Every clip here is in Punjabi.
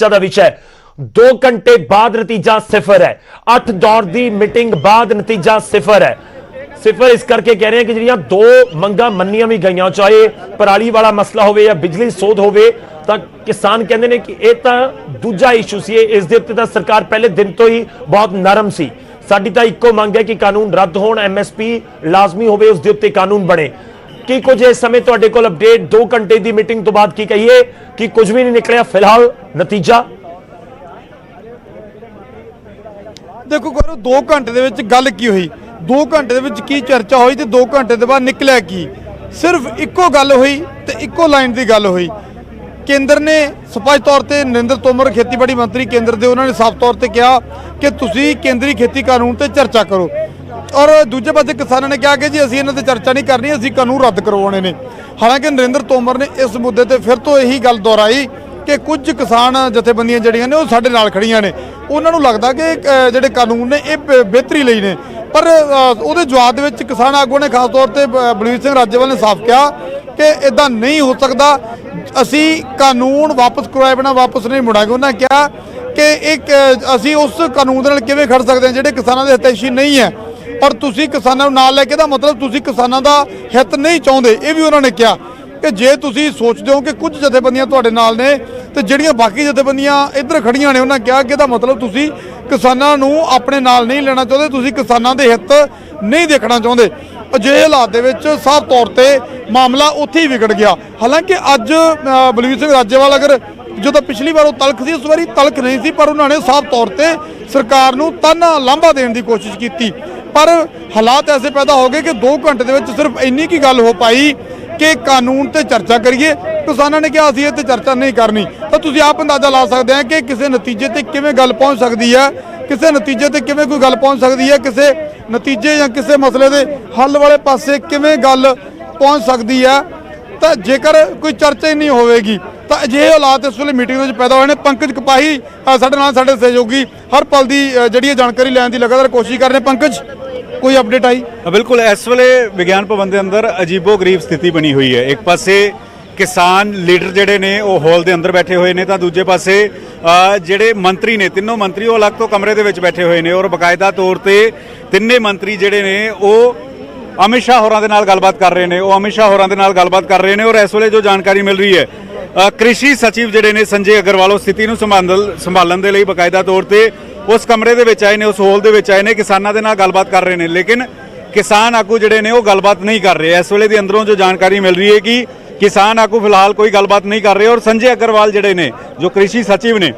ਦਾ ਵਿਸ਼ਾ ਹੈ। 2 ਘੰਟੇ ਬਾਅਦ ਨਤੀਜਾ ਸਿਫਰ ਹੈ। 8 ਦੌਰ ਦੀ ਮੀਟਿੰਗ ਬਾਅਦ ਨਤੀਜਾ ਸਿਫਰ ਹੈ। ਸਿਫਰ ਇਸ ਕਰਕੇ ਕਹਿ ਰਹੇ ਹਾਂ ਕਿ ਜਿਹੜੀਆਂ 2 ਮੰਗਾਂ ਮੰਨੀਆਂ ਵੀ ਗਈਆਂ, ਚਾਹੇ ਪਰਾਲੀ ਵਾਲਾ ਮਸਲਾ ਹੋਵੇ ਜਾਂ ਬਿਜਲੀ ਸੋਧ ਹੋਵੇ, ਤਾਂ ਕਿਸਾਨ ਕਹਿੰਦੇ ਨੇ ਕਿ ਇਹ ਤਾਂ ਦੂਜਾ ਇਸ਼ੂ ਸੀ। ਇਸ ਦੇ ਉੱਤੇ ਤਾਂ ਸਰਕਾਰ ਪਹਿਲੇ ਦਿਨ ਤੋਂ ਹੀ ਬਹੁਤ ਨਰਮ ਸੀ। ਸਾਡੀ ਤਾਂ ਇੱਕੋ ਮੰਗ ਹੈ ਕਿ ਕਾਨੂੰਨ ਰੱਦ ਹੋਣ, MSP ਲਾਜ਼ਮੀ ਹੋਵੇ, ਉਸ ਦੇ ਉੱਤੇ ਕਾਨੂੰਨ ਬਣੇ। ਕੀ ਕੁਝ ਇਸ ਸਮੇਂ ਤੁਹਾਡੇ ਕੋਲ ਅਪਡੇਟ 2 ਘੰਟੇ ਦੀ ਮੀਟਿੰਗ ਤੋਂ ਬਾਅਦ ਕੀ ਕਹੀਏ ਕਿ ਕੁਝ ਵੀ ਨਹੀਂ ਨਿਕਲਿਆ ਫਿਲਹਾਲ ਨਤੀਜਾ? देखो करो 2 घंटे ਦੇ ਵਿੱਚ ਗੱਲ ਕੀ ਹੋਈ, 2 ਘੰਟੇ ਦੇ ਵਿੱਚ ਕੀ ਚਰਚਾ ਹੋਈ ਤੇ 2 ਘੰਟੇ ਦੇ ਬਾਅਦ ਨਿਕਲਿਆ ਕੀ? ਸਿਰਫ ਇੱਕੋ ਗੱਲ ਹੋਈ ਤੇ ਇੱਕੋ ਲਾਈਨ ਦੀ ਗੱਲ ਹੋਈ। ਕੇਂਦਰ ਨੇ ਸਪਸ਼ਟ ਤੌਰ ਤੇ ਨਰਿੰਦਰ ਤੋਮਰ ਖੇਤੀਬਾੜੀ ਮੰਤਰੀ ਕੇਂਦਰ ਦੇ, ਉਹਨਾਂ ਨੇ ਸਾਫ਼ ਤੌਰ ਤੇ ਕਿਹਾ ਕਿ ਤੁਸੀਂ ਕੇਂਦਰੀ ਖੇਤੀ ਕਾਨੂੰਨ ਤੇ ਚਰਚਾ ਕਰੋ। ਔਰ ਦੂਜੇ ਪਾਸੇ ਕਿਸਾਨਾਂ ਨੇ ਕਿਹਾ ਕਿ ਜੀ ਅਸੀਂ ਇਹਨਾਂ ਤੇ ਚਰਚਾ ਨਹੀਂ ਕਰਨੀ, ਅਸੀਂ ਕਾਨੂੰਨ ਰੱਦ ਕਰਵਾਉਣੇ ਨੇ। ਹਾਲਾਂਕਿ ਨਰਿੰਦਰ ਤੋਮਰ ਨੇ ਇਸ ਮੁੱਦੇ ਤੇ ਫਿਰ ਤੋਂ ਇਹੀ ਗੱਲ ਦੁਹਰਾਈ ਕਿ ਕੁਝ ਕਿਸਾਨ ਜਥੇਬੰਦੀਆਂ ਜਿਹੜੀਆਂ ਨੇ ਉਹ ਸਾਡੇ ਨਾਲ ਖੜੀਆਂ ਨੇ, ਉਹਨਾਂ ਨੂੰ ਲੱਗਦਾ ਕਿ ਜਿਹੜੇ ਕਾਨੂੰਨ ਨੇ ਇਹ ਬਿਹਤਰੀ ਲਈ ਨੇ। ਪਰ ਉਹਦੇ ਜਵਾਬ ਦੇ ਵਿੱਚ ਕਿਸਾਨ ਆਗੂ ਨੇ ਖਾਸ ਤੌਰ ਤੇ ਬਲਵੀਰ ਸਿੰਘ ਰਾਜੇਵਾਲ ਨੇ ਸਾਫ਼ ਕਿਹਾ ਕਿ ਇਦਾਂ ਨਹੀਂ ਹੋ ਸਕਦਾ, ਅਸੀਂ ਕਾਨੂੰਨ ਵਾਪਸ ਕਰਵਾਏ ਬਿਨਾਂ ਵਾਪਸ ਨਹੀਂ ਮੁੜਾਂਗੇ। ਉਹਨਾਂ ਕਿਹਾ ਕਿ ਅਸੀਂ ਉਸ ਕਾਨੂੰਨ ਦੇ ਨਾਲ ਕਿਵੇਂ ਖੜ ਸਕਦੇ ਹਾਂ ਜਿਹੜੇ ਕਿਸਾਨਾਂ ਦੇ ਹਿਤੈਸ਼ੀ ਨਹੀਂ ਹੈ, ਪਰ ਤੁਸੀਂ ਕਿਸਾਨਾਂ ਨੂੰ ਨਾਲ ਲੈ ਕੇ, ਦਾ ਮਤਲਬ ਤੁਸੀਂ ਕਿਸਾਨਾਂ ਦਾ ਹਿੱਤ ਨਹੀਂ ਚਾਹੁੰਦੇ। ਇਹ ਵੀ ਉਹਨਾਂ ਨੇ ਕਿਹਾ ਕਿ ਜੇ ਤੁਸੀਂ ਸੋਚਦੇ ਹੋ ਕਿ ਕੁਝ ਜਥੇਬੰਦੀਆਂ ਤੁਹਾਡੇ ਨਾਲ ਨੇ ਤੇ ਜਿਹੜੀਆਂ ਬਾਕੀ ਜਥੇਬੰਦੀਆਂ ਇੱਧਰ ਖੜੀਆਂ ਨੇ, ਉਹਨਾਂ ਕਿਹਾ ਕਿ ਇਹਦਾ ਮਤਲਬ ਤੁਸੀਂ ਕਿਸਾਨਾਂ ਨੂੰ ਆਪਣੇ ਨਾਲ ਨਹੀਂ ਲੈਣਾ ਚਾਹੁੰਦੇ, ਤੁਸੀਂ ਕਿਸਾਨਾਂ ਦੇ ਹਿੱਤ ਨਹੀਂ ਦੇਖਣਾ ਚਾਹੁੰਦੇ। ਅਜਿਹੇ ਹਾਲਾਤ ਦੇ ਵਿੱਚ ਸਾਫ਼ ਤੌਰ ਤੇ ਮਾਮਲਾ ਉੱਥੇ ਹੀ ਵਿਗੜ ਗਿਆ। ਹਾਲਾਂਕਿ ਅੱਜ ਬਲਵੀਰ ਸਿੰਘ ਰਾਜੇਵਾਲ, ਅਗਰ ਜਦੋਂ ਪਿਛਲੀ ਵਾਰ ਉਹ ਤਲਖ ਸੀ, ਇਸ ਵਾਰੀ ਤਲਖ ਨਹੀਂ ਸੀ, ਪਰ ਉਹਨਾਂ ਨੇ ਸਾਫ਼ ਤੌਰ ਤੇ ਸਰਕਾਰ ਨੂੰ ਤਾਨਾ ਲਾਂਭਾ ਦੇਣ ਦੀ ਕੋਸ਼ਿਸ਼ ਕੀਤੀ। ਪਰ ਹਾਲਾਤ ਐਸੇ ਪੈਦਾ ਹੋ ਗਏ ਕਿ 2 ਘੰਟੇ ਦੇ ਵਿੱਚ ਸਿਰਫ ਇੰਨੀ ਕੀ ਗੱਲ ਹੋ ਪਾਈ ਕਿ ਕਾਨੂੰਨ ਤੇ ਚਰਚਾ ਕਰੀਏ। ਕਿਸਾਨਾਂ ਨੇ ਕਿਹਾ ਅਸੀਂ ਇਹ ਤੇ ਚਰਚਾ ਨਹੀਂ ਕਰਨੀ। ਤਾਂ ਤੁਸੀਂ ਆਪ ਅੰਦਾਜ਼ਾ ਲਾ ਸਕਦੇ ਆ ਕਿ ਕਿਸੇ ਨਤੀਜੇ ਤੇ ਕਿਵੇਂ ਗੱਲ ਪਹੁੰਚ ਸਕਦੀ ਹੈ, ਕਿਸੇ ਨਤੀਜੇ ਤੇ ਕਿਵੇਂ ਕੋਈ ਗੱਲ ਪਹੁੰਚ ਸਕਦੀ ਹੈ, ਕਿਸੇ ਨਤੀਜੇ ਜਾਂ ਕਿਸੇ ਮਸਲੇ ਦੇ ਹੱਲ ਵਾਲੇ ਪਾਸੇ ਕਿਵੇਂ ਗੱਲ ਪਹੁੰਚ ਸਕਦੀ ਹੈ। ਤਾਂ ਜੇਕਰ ਕੋਈ ਚਰਚਾ ਹੀ ਨਹੀਂ ਹੋਵੇਗੀ ਤਾਂ ਅਜਿਹੇ ਹਾਲਾਤ ਇਸ ਵੇਲੇ ਮੀਟਿੰਗ ਦੇ ਵਿੱਚ ਪੈਦਾ ਹੋਏ ਨੇ। ਪੰਕਜ ਕਪਾਹੀ ਸਾਡੇ ਨਾਲ, ਸਾਡੇ ਸਹਿਯੋਗੀ, ਹਰ ਪਲ ਦੀ ਜਿਹੜੀ ਜਾਣਕਾਰੀ ਲੈਣ ਦੀ ਲਗਾਤਾਰ ਕੋਸ਼ਿਸ਼ ਕਰ ਰਹੇ। ਪੰਕਜ, ਕੋਈ ਅਪਡੇਟ आई? बिल्कुल, इस वेले विज्ञान भवन के अंदर अजीबो गरीब स्थिति बनी हुई है। एक पासे किसान लीडर जेडे ने वो हॉल के अंदर बैठे हुए ने, तो दूजे पासे जेडे मंत्री ने, तीनों मंत्री वो अलग तो कमरे के विच बैठे हुए ने और बकायदा तौर पर तिन्ने मंत्री जेडे ने वो अमित शाह होरां दे नाल गलबात कर रहे हैं, वो अमित शाह होरां दे नाल गलबात कर रहे हैं। और इस वेले जो जानकारी मिल रही है, कृषि सचिव जेडे ने संजय अग्रवाल वो स्थिति नूं संभालण दे लई बकायदा तौर पर उस कमरे दे विच आए ने, उस हॉल दे विच आए ने, किसानां दे नाल गलबात कर रहे हैं। लेकिन किसान आगू जिहड़े ने वो गलबात नहीं कर रहे। इस वेले दी अंदरों जो जानकारी मिल रही है कि किसान आगू फिलहाल कोई गलबात नहीं कर रहे और संजय अग्रवाल जिहड़े ने जो कृषि सचिव ने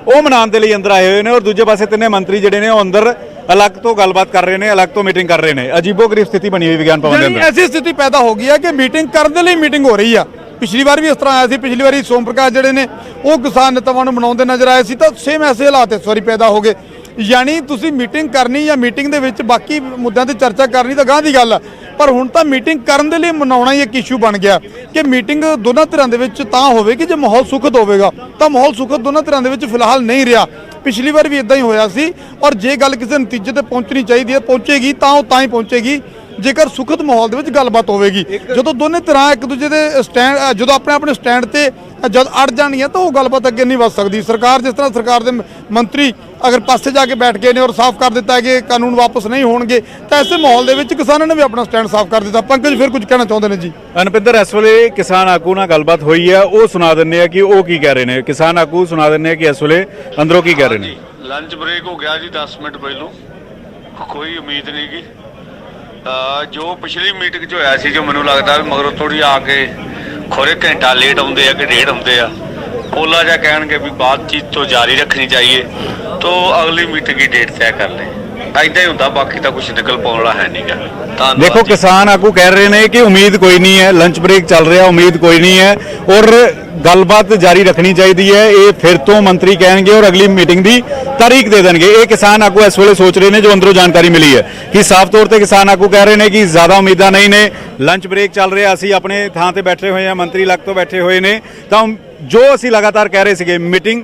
वो मनाने के लिए अंदर आए हुए हैं। और दूजे पासे तिन्ने मंत्री जिहड़े ने वो अंदर अलग तो गलबात कर रहे हैं, अलग तो मीटिंग कर रहे हैं। अजीबो गरीब स्थिति बनी हुई विज्ञान भवन के अंदर। ऐसी स्थिति पैदा हो गई है कि मीटिंग करने के लिए मीटिंग हो रही है। पिछली बार भी इस तरह आया सी, पिछली बार सोम प्रकाश जिहड़े ने वो किसान नेतावां नूं मनाउंदे नजर आए सी, तो सेम ऐसे हालात इस वारी पैदा हो गए। यानी तुसी मीटिंग करनी या मीटिंग दे विच बाकी मुद्दों ते चर्चा करनी तो गांह दी गल है, पर हुण तां मीटिंग करन दे लई मनाउणा ही एक इशू बन गया कि मीटिंग दोनों धिरां दे विच तां होवेगी जे माहौल सुखद होवेगा। तां माहौल सुखद दोनों धिरां दे विच फिलहाल नहीं रहा। पिछली बार भी इदां ही होया सी। और जे गल किसी नतीजे ते पहुंचनी चाहिए पहुंचेगी तां वो तां ही पहुंचेगी जेकर सुखद माहौल दे विच गलबात होवेगी। जदों दोने धिरां एक दूजे दे स्टैंड, जदों अपने अपने स्टैंड ते जद अड़ जाणगीआं तां वो गलबात अगे नहीं वध सकदी। सरकार जिस तरह सरकार दे मंत्री अगर पासे जाके बैठ गए ने और साफ कर दिता है कि कानून वापस नहीं होणगे, तो ऐसे माहौल दे विच किसानां ने भी अपना स्टैंड साफ कर दिता। पंकज फिर कुछ कहना चाहुंदे ने जी? अनपिंदर, इस वेले किसान आगू नाल गलबात हुई है, वो सुना दिंदे आ कि वो की कह रहे हैं। किसान आगू सुना दिंदे आ कि इस वेले अंदरों की कह रहे हैं। लंच ब्रेक हो गया जी 10 मिनट पहलों, कोई उम्मीद नहीं की। जो पिछली मीटिंग च होया सी, जो मैनूं लगदा मगरों थोड़ी आके खोरे घंटा लेट आउंदे आ कि डेढ़ आउंदे आ, ओला जा कहणगे भी बातचीत तो जारी रखनी चाहिए, तो अगली मीटिंग की डेट तय कर लें। ऐदा ही हुंदा, बाकी तो कुछ निकल पाउण वाला है नहीं गा। देखो, किसान आगू कह रहे हैं कि उम्मीद कोई नहीं है, लंच ब्रेक चल रहा, उम्मीद कोई नहीं है और गलबात जारी रखनी चाहिए है। ये फिर तो मंत्री कहेंगे और अगली मीटिंग की तारीख दे देंगे। ये किसान आगू इस वेले सोच रहे हैं, जो अंदरों जानकारी मिली है कि साफ तौर पर किसान आगू कह रहे हैं कि ज़्यादा उम्मीदा नहीं ने, लंच ब्रेक चल रहा, असी अपने थां ते बैठे हुए हैं, मंत्री अलग तो बैठे हुए हैं, तो जो असी लगातार कह रहे थे मीटिंग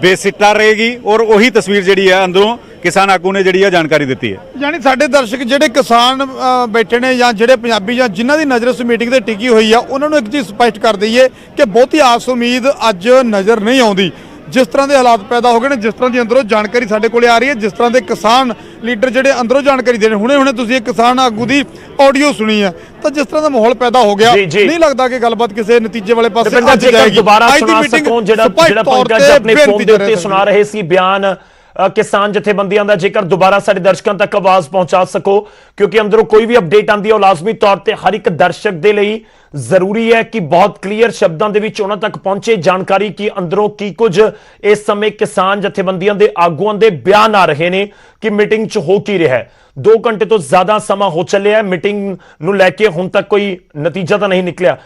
बेसिट्टा रहेगी और वही तस्वीर जी है अंदरों किसान आगू ने जी जानकारी दी है। यानी साडे दर्शक जिहड़े किसान बैठे ने या जिहड़े पंजाबी या जिन्हां दी नज़र इस मीटिंग ते टिकी हुई है, उन्हां नूं एक चीज़ स्पष्ट कर दईए कि बहुती आस उम्मीद अज नज़र नहीं आउंदी। ਜਿਸ ਤਰ੍ਹਾਂ ਦੇ ਹਾਲਾਤ ਪੈਦਾ ਹੋ ਗਏ ਨੇ, ਜਿਸ ਤਰ੍ਹਾਂ ਦੀ ਅੰਦਰੋਂ ਜਾਣਕਾਰੀ ਸਾਡੇ ਕੋਲੇ ਆ ਰਹੀ ਹੈ, ਜਿਸ ਤਰ੍ਹਾਂ ਦੇ ਕਿਸਾਨ ਲੀਡਰ ਜਿਹੜੇ ਅੰਦਰੋਂ ਜਾਣਕਾਰੀ ਦੇ ਰਹੇ, ਹੁਣੇ ਤੁਸੀਂ ਇੱਕ ਕਿਸਾਨ ਆਗੂ ਦੀ ਆਡੀਓ ਸੁਣੀ ਹੈ, ਤਾਂ ਜਿਸ ਤਰ੍ਹਾਂ ਦਾ ਮਾਹੌਲ ਪੈਦਾ ਹੋ ਗਿਆ, ਨਹੀਂ ਲੱਗਦਾ ਕਿ ਗੱਲਬਾਤ ਕਿਸੇ ਨਤੀਜੇ ਵਾਲੇ ਪਾਸੇ ਅੱਜ ਜਾਏਗੀ। ਦੁਬਾਰਾ ਸੁਣਾ ਸਕੋ ਜਿਹੜਾ ਪੰਕਜ ਆਪਣੇ ਫੋਨ ਦੇ ਉੱਤੇ ਸੁਣਾ ਰਹੇ ਸੀ ਬਿਆਨ ਕਿਸਾਨ ਜਥੇਬੰਦੀਆਂ ਦਾ, ਜੇਕਰ ਦੁਬਾਰਾ ਸਾਡੇ ਦਰਸ਼ਕਾਂ ਤੱਕ ਆਵਾਜ਼ ਪਹੁੰਚਾ ਸਕੋ, ਕਿਉਂਕਿ ਅੰਦਰੋਂ ਕੋਈ ਵੀ ਅਪਡੇਟ ਆਉਂਦੀ ਹੈ ਉਹ ਲਾਜ਼ਮੀ ਤੌਰ ਤੇ ਹਰ ਇੱਕ ਦਰਸ਼ਕ ਦੇ ਲਈ ਜ਼ਰੂਰੀ ਹੈ ਕਿ ਬਹੁਤ ਕਲੀਅਰ ਸ਼ਬਦਾਂ ਦੇ ਵਿੱਚ ਉਹਨਾਂ ਤੱਕ ਪਹੁੰਚੇ ਜਾਣਕਾਰੀ ਕਿ ਅੰਦਰੋਂ ਕੀ ਕੁਝ ਇਸ ਸਮੇਂ ਕਿਸਾਨ ਜਥੇਬੰਦੀਆਂ ਦੇ ਆਗੂਆਂ ਦੇ ਬਿਆਨ ਆ ਰਹੇ ਨੇ ਕਿ ਮੀਟਿੰਗ 'ਚ ਹੋ ਕੀ ਰਿਹਾ ਹੈ। 2 ਘੰਟੇ ਤੋਂ ਜ਼ਿਆਦਾ ਸਮਾਂ ਹੋ ਚੱਲਿਆ ਹੈ, ਮੀਟਿੰਗ ਨੂੰ ਲੈ ਕੇ ਹੁਣ ਤੱਕ ਕੋਈ ਨਤੀਜਾ ਤਾਂ ਨਹੀਂ ਨਿਕਲਿਆ।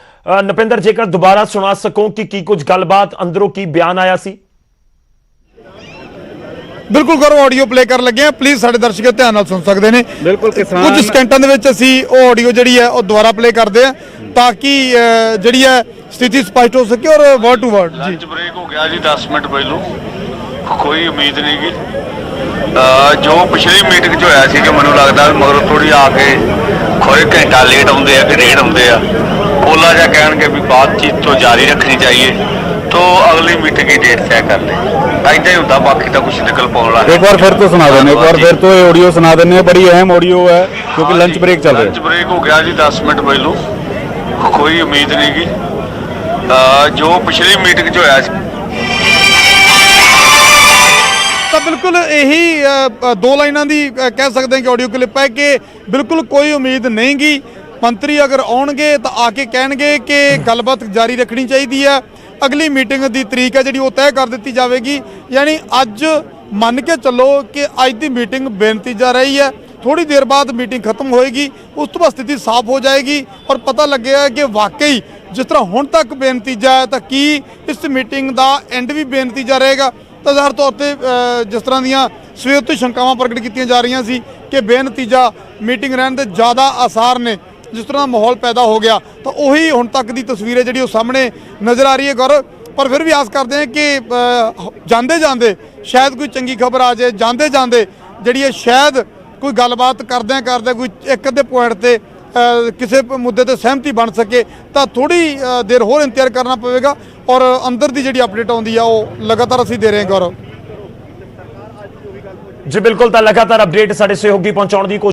ਨਪਿੰਦਰ, ਜੇਕਰ ਦੁਬਾਰਾ ਸੁਣਾ ਸਕੋ ਕਿ ਕੀ ਕੁਝ ਗੱਲਬਾਤ ਅੰਦਰੋਂ ਕੀ ਬਿਆਨ ਆਇਆ ਸੀ। ਬਿਲਕੁਲ ਕਰੋ, ਆਡੀਓ ਪਲੇ ਕਰਨ ਲੱਗੇ ਆ, ਪਲੀਜ਼ ਸਾਡੇ ਦਰਸ਼ਕ ਧਿਆਨ ਨਾਲ ਸੁਣ ਸਕਦੇ ਨੇ। ਬਿਲਕੁਲ ਕਿਸਾਨ ਕੁਝ ਸਕਿੰਟਾਂ ਦੇ ਵਿੱਚ ਅਸੀਂ ਉਹ ਆਡੀਓ ਜਿਹੜੀ ਹੈ ਉਹ ਦੁਬਾਰਾ ਪਲੇ ਕਰਦੇ ਆ ਤਾਂ ਕਿ ਜਿਹੜੀ ਹੈ ਸਥਿਤੀ ਸਪਸ਼ਟ ਹੋ ਸਕੇ ਔਰ ਵਰਡ ਟੂ ਵਰਡ। ਜੀ ਲੰਚ ਬ੍ਰੇਕ ਹੋ ਗਿਆ ਜੀ 10 ਮਿੰਟ ਪਹਿਲੋਂ, ਕੋਈ ਉਮੀਦ ਨਹੀਂ ਗੀ। ਜੋ ਪਿਛਲੀ ਮੀਟਿੰਗ 'ਚ ਹੋਇਆ ਸੀ ਕਿ ਮੈਨੂੰ ਲੱਗਦਾ ਮਗਰੋਂ ਥੋੜੀ ਆ ਕੇ ਖੋਰੇ ਘੰਟਾ ਲੇਟ ਆਉਂਦੇ ਆ ਕਿ ਡੇਢ ਆਉਂਦੇ ਆ, ਬੋਲਾ ਜਾ ਕਹਿਣਗੇ ਵੀ ਬਾਤਚੀਤ ਤੋਂ ਜਾਰੀ ਰੱਖਣੀ ਚਾਹੀਏ, तो अगली मीटिंग की डेट तय कर ले। ऐसा ही होता, बाकी तो कुछ निकल पाना है। एक बार फिर तो सुना देने, एक बार फिर तो ऑडियो सुना देने, बड़ी अहम ऑडियो है क्योंकि लंच ब्रेक चल रहा है। लंच ब्रेक हो गया जी 10 मिनट पहलू, कोई उम्मीद नहीं की। जो पिछली मीटिंग जो होया ਤਾਂ ਬਿਲਕੁਲ ਇਹੀ 2 ਲਾਈਨਾਂ ਦੀ ਕਹਿ ਸਕਦੇ ਹਾਂ ਕਿ ਆਡੀਓ ਕਲਿੱਪ ਹੈ ਕਿ ਬਿਲਕੁਲ ਕੋਈ ਉਮੀਦ ਨਹੀਂ ਗੀ। ਮੰਤਰੀ ਅਗਰ ਆਉਣਗੇ ਤਾਂ ਆ ਕੇ ਕਹਿਣਗੇ ਕਿ ਗੱਲਬਾਤ ਜਾਰੀ ਰੱਖਣੀ ਚਾਹੀਦੀ ਹੈ, ਅਗਲੀ ਮੀਟਿੰਗ ਦੀ ਤਰੀਕ ਹੈ ਜਿਹੜੀ ਉਹ ਤੈਅ ਕਰ ਦਿੱਤੀ ਜਾਵੇਗੀ। ਯਾਨੀ ਅੱਜ ਮੰਨ ਕੇ ਚੱਲੋ ਕਿ ਅੱਜ ਦੀ ਮੀਟਿੰਗ ਬੇਨਤੀਜਾ ਰਹੀ ਹੈ, ਥੋੜੀ ਦੇਰ ਬਾਅਦ ਮੀਟਿੰਗ ਖਤਮ ਹੋਏਗੀ, ਉਸ ਤੋਂ ਬਾਅਦ ਸਥਿਤੀ ਸਾਫ਼ ਹੋ ਜਾਏਗੀ ਔਰ ਪਤਾ ਲੱਗੇਗਾ ਕਿ ਵਾਕਈ ਜਿਸ ਤਰ੍ਹਾਂ ਹੁਣ ਤੱਕ ਬੇਨਤੀਜਾ ਹੈ ਤਾਂ ਕੀ ਇਸ ਮੀਟਿੰਗ ਦਾ ਐਂਡ ਵੀ ਬੇਨਤੀਜਾ ਰਹੇਗਾ। ਤਾਂ ਜ਼ਾਹਰ ਤੌਰ ਤੇ ਜਿਸ ਤਰ੍ਹਾਂ ਦੀਆਂ ਸਵੇਰ ਤੋਂ ਸ਼ੰਕਾਵਾਂ ਪ੍ਰਗਟ ਕੀਤੀਆਂ ਜਾ ਰਹੀਆਂ ਸੀ ਕਿ ਬੇਨਤੀਜਾ ਮੀਟਿੰਗ ਰਹਿਣ ਦੇ ਜ਼ਿਆਦਾ ਆਸਾਰ ਨੇ, ਜਿਸ ਤਰ੍ਹਾਂ ਮਾਹੌਲ ਪੈਦਾ ਹੋ ਗਿਆ ਤਾਂ ਉਹੀ ਹੁਣ ਤੱਕ ਦੀ ਤਸਵੀਰ ਹੈ ਜਿਹੜੀ ਉਹ ਸਾਹਮਣੇ ਨਜ਼ਰ ਆ ਰਹੀ ਹੈ ਗੌਰਵ। ਪਰ ਫਿਰ ਵੀ ਆਸ ਕਰਦੇ ਹਾਂ ਕਿ ਜਾਂਦੇ ਜਾਂਦੇ ਸ਼ਾਇਦ ਕੋਈ ਚੰਗੀ ਖਬਰ ਆ ਜਾਏ, ਜਾਂਦੇ ਜਾਂਦੇ ਜਿਹੜੀ ਹੈ ਸ਼ਾਇਦ ਕੋਈ ਗੱਲਬਾਤ ਕਰਦਿਆਂ ਕੋਈ ਇੱਕ ਅੱਧੇ ਪੁਆਇੰਟ ਤੇ ਕਿਸੇ ਮੁੱਦੇ ਤੇ ਸਹਿਮਤੀ ਬਣ ਸਕੇ, ਤਾਂ ਥੋੜੀ ਦੇਰ ਹੋਰ ਇੰਤਜ਼ਾਰ ਕਰਨਾ ਪਵੇਗਾ ਔਰ ਅੰਦਰ ਦੀ ਜਿਹੜੀ ਅਪਡੇਟ ਆਉਂਦੀ ਆ ਉਹ ਲਗਾਤਾਰ ਅਸੀਂ ਦੇ ਰਹੇ ਹਾਂ ਗੌਰਵ। ਜੀ ਬਿਲकुल, ਤਾਂ ਲਗਾਤਾਰ ਅਪਡੇਟ ਸਾਡੇ ਸਹਿਯੋਗੀ ਪਹੁੰਚਾਉਣ ਦੀ